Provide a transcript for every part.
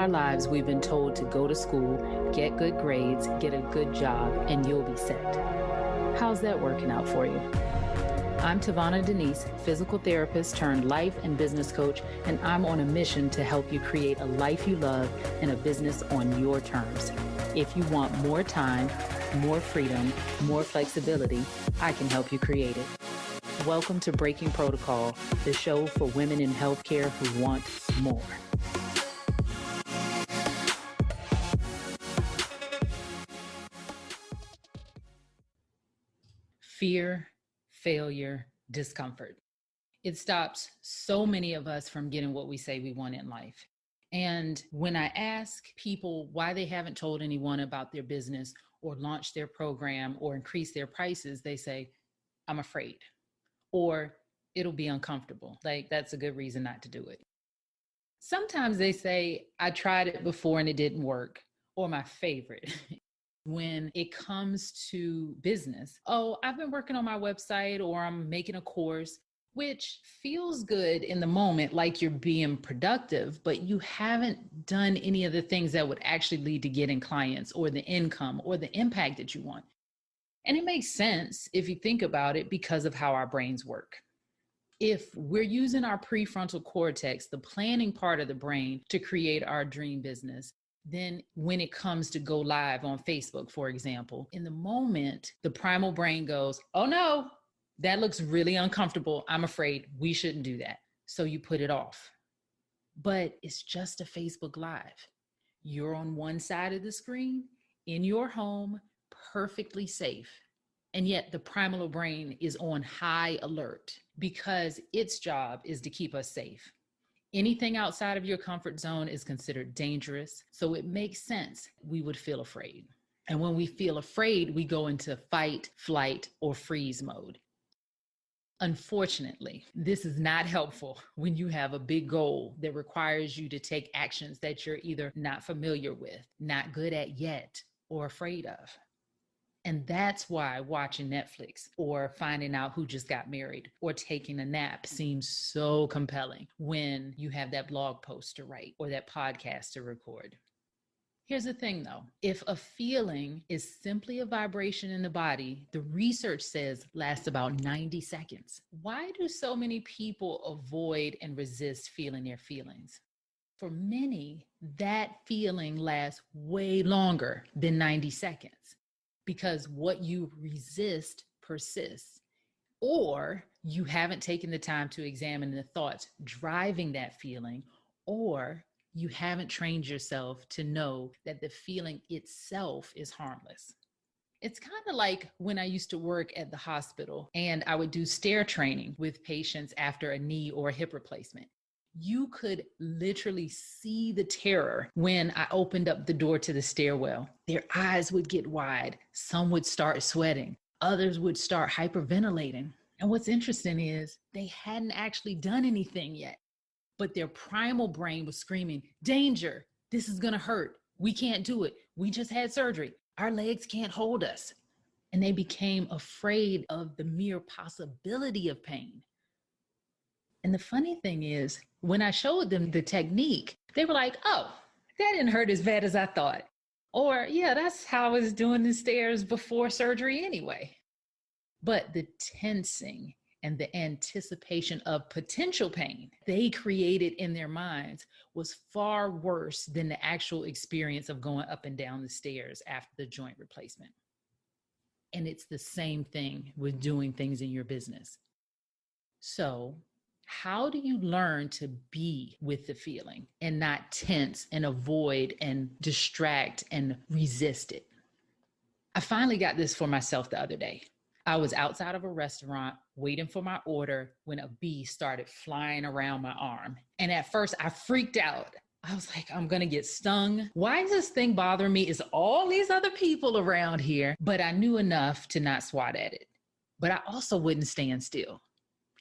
our lives, we've been told to go to school, get good grades, get a good job, and you'll be set. How's that working out for you? I'm TaVona Denise, physical therapist turned life and business coach, and I'm on a mission to help you create a life you love and a business on your terms. If you want more time, more freedom, more flexibility, I can help you create it. Welcome to Breaking Protocol, the show for women in healthcare who want more. Fear, failure, discomfort. It stops so many of us from getting what we say we want in life. And when I ask people why they haven't told anyone about their business or launched their program or increased their prices, they say, I'm afraid, or it'll be uncomfortable. Like, that's a good reason not to do it. Sometimes they say, I tried it before and it didn't work, or my favorite, when it comes to business, oh, I've been working on my website or I'm making a course, which feels good in the moment, like you're being productive, but you haven't done any of the things that would actually lead to getting clients or the income or the impact that you want. And it makes sense if you think about it because of how our brains work. If we're using our prefrontal cortex, the planning part of the brain, to create our dream business, then when it comes to go live on Facebook, for example, in the moment, the primal brain goes, oh no, that looks really uncomfortable. I'm afraid we shouldn't do that. So you put it off. But it's just a Facebook Live. You're on one side of the screen, in your home, perfectly safe. And yet the primal brain is on high alert because its job is to keep us safe. Anything outside of your comfort zone is considered dangerous. So it makes sense we would feel afraid. And when we feel afraid, we go into fight, flight, or freeze mode. Unfortunately, this is not helpful when you have a big goal that requires you to take actions that you're either not familiar with, not good at yet, or afraid of. And that's why watching Netflix or finding out who just got married or taking a nap seems so compelling when you have that blog post to write or that podcast to record. Here's the thing though, if a feeling is simply a vibration in the body, the research says lasts about 90 seconds. Why do so many people avoid and resist feeling their feelings? For many, that feeling lasts way longer than 90 seconds. Because what you resist persists, or you haven't taken the time to examine the thoughts driving that feeling, or you haven't trained yourself to know that the feeling itself is harmless. It's kind of like when I used to work at the hospital and I would do stair training with patients after a knee or a hip replacement. You could literally see the terror when I opened up the door to the stairwell. Their eyes would get wide. Some would start sweating. Others would start hyperventilating. And what's interesting is they hadn't actually done anything yet, but their primal brain was screaming, danger, this is gonna hurt. We can't do it. We just had surgery. Our legs can't hold us. And they became afraid of the mere possibility of pain. And the funny thing is, when I showed them the technique, they were like, oh, that didn't hurt as bad as I thought. Or, yeah, that's how I was doing the stairs before surgery anyway. But the tensing and the anticipation of potential pain they created in their minds was far worse than the actual experience of going up and down the stairs after the joint replacement. And it's the same thing with doing things in your business. So, how do you learn to be with the feeling and not tense and avoid and distract and resist it? I finally got this for myself the other day. I was outside of a restaurant waiting for my order when a bee started flying around my arm. And at first I freaked out. I was like, I'm going to get stung. Why is this thing bothering me? It's all these other people around here. But I knew enough to not swat at it. But I also wouldn't stand still.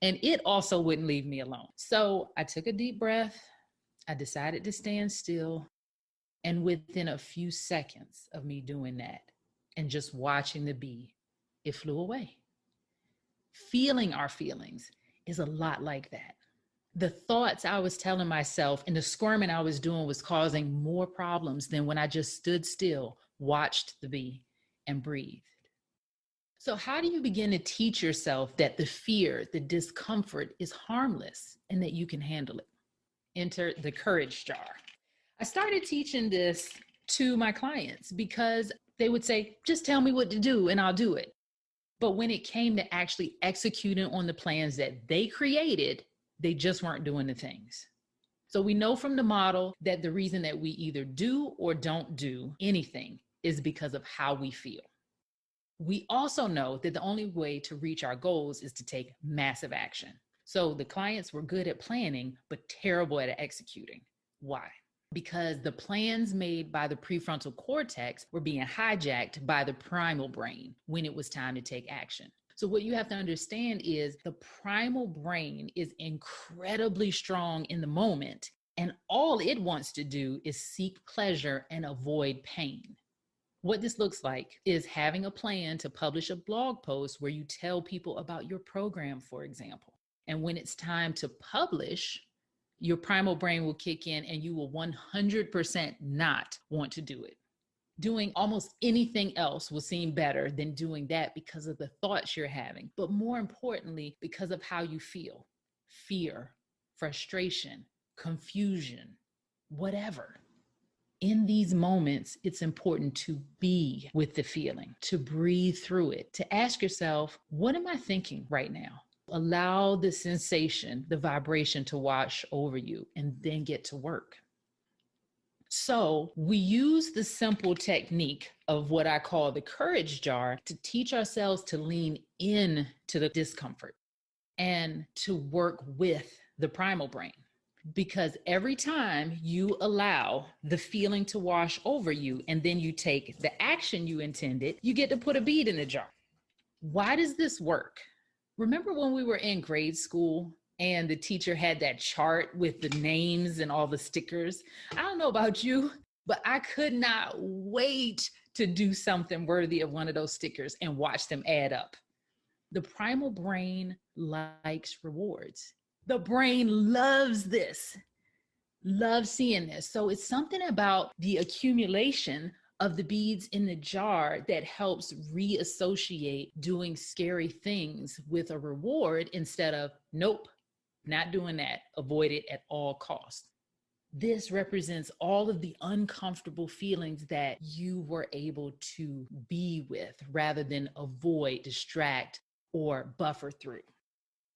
And it also wouldn't leave me alone. So I took a deep breath. I decided to stand still. And within a few seconds of me doing that and just watching the bee, it flew away. Feeling our feelings is a lot like that. The thoughts I was telling myself and the squirming I was doing was causing more problems than when I just stood still, watched the bee, and breathed. So, how do you begin to teach yourself that the fear, the discomfort is harmless and that you can handle it? Enter the courage jar. I started teaching this to my clients because they would say, just tell me what to do and I'll do it. But when it came to actually executing on the plans that they created, they just weren't doing the things. So we know from the model that the reason that we either do or don't do anything is because of how we feel. We also know that the only way to reach our goals is to take massive action. So the clients were good at planning, but terrible at executing. Why? Because the plans made by the prefrontal cortex were being hijacked by the primal brain when it was time to take action. So what you have to understand is the primal brain is incredibly strong in the moment, and all it wants to do is seek pleasure and avoid pain. What this looks like is having a plan to publish a blog post where you tell people about your program, for example. And when it's time to publish, your primal brain will kick in and you will 100% not want to do it. Doing almost anything else will seem better than doing that because of the thoughts you're having, but more importantly, because of how you feel. Fear, frustration, confusion, whatever. In these moments, it's important to be with the feeling, to breathe through it, to ask yourself, what am I thinking right now? Allow the sensation, the vibration to wash over you, and then get to work. So we use the simple technique of what I call the courage jar to teach ourselves to lean in to the discomfort and to work with the primal brain. Because every time you allow the feeling to wash over you and then you take the action you intended, you get to put a bead in the jar. Why does this work? Remember when we were in grade school and the teacher had that chart with the names and all the stickers? I don't know about you, but I could not wait to do something worthy of one of those stickers and watch them add up. The primal brain likes rewards. The brain loves this, loves seeing this. So it's something about the accumulation of the beads in the jar that helps reassociate doing scary things with a reward instead of, nope, not doing that, avoid it at all costs. This represents all of the uncomfortable feelings that you were able to be with rather than avoid, distract, or buffer through.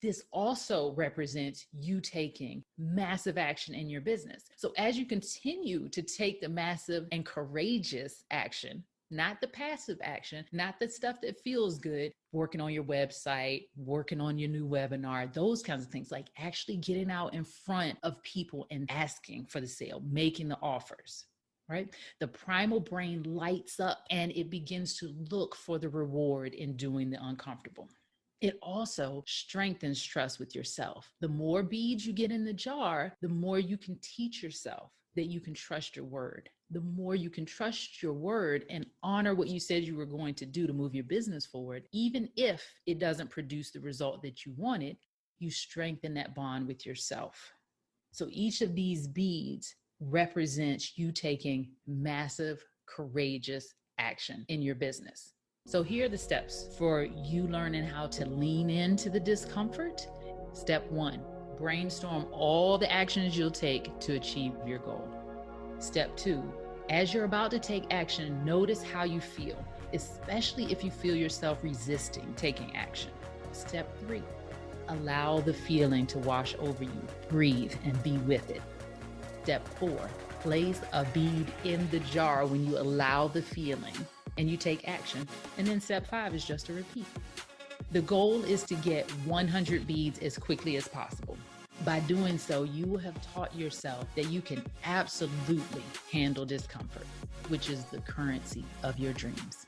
This also represents you taking massive action in your business. So as you continue to take the massive and courageous action, not the passive action, not the stuff that feels good, working on your website, working on your new webinar, those kinds of things, like actually getting out in front of people and asking for the sale, making the offers, right? The primal brain lights up and it begins to look for the reward in doing the uncomfortable. It also strengthens trust with yourself. The more beads you get in the jar, the more you can teach yourself that you can trust your word. The more you can trust your word and honor what you said you were going to do to move your business forward, even if it doesn't produce the result that you wanted, you strengthen that bond with yourself. So each of these beads represents you taking massive, courageous action in your business. So here are the steps for you learning how to lean into the discomfort. Step 1, brainstorm all the actions you'll take to achieve your goal. Step 2, as you're about to take action, notice how you feel, especially if you feel yourself resisting taking action. Step 3, allow the feeling to wash over you. Breathe and be with it. Step 4, place a bead in the jar when you allow the feeling and you take action. And then step 5 is just a repeat. The goal is to get 100 beads as quickly as possible. By doing so, you will have taught yourself that you can absolutely handle discomfort, which is the currency of your dreams.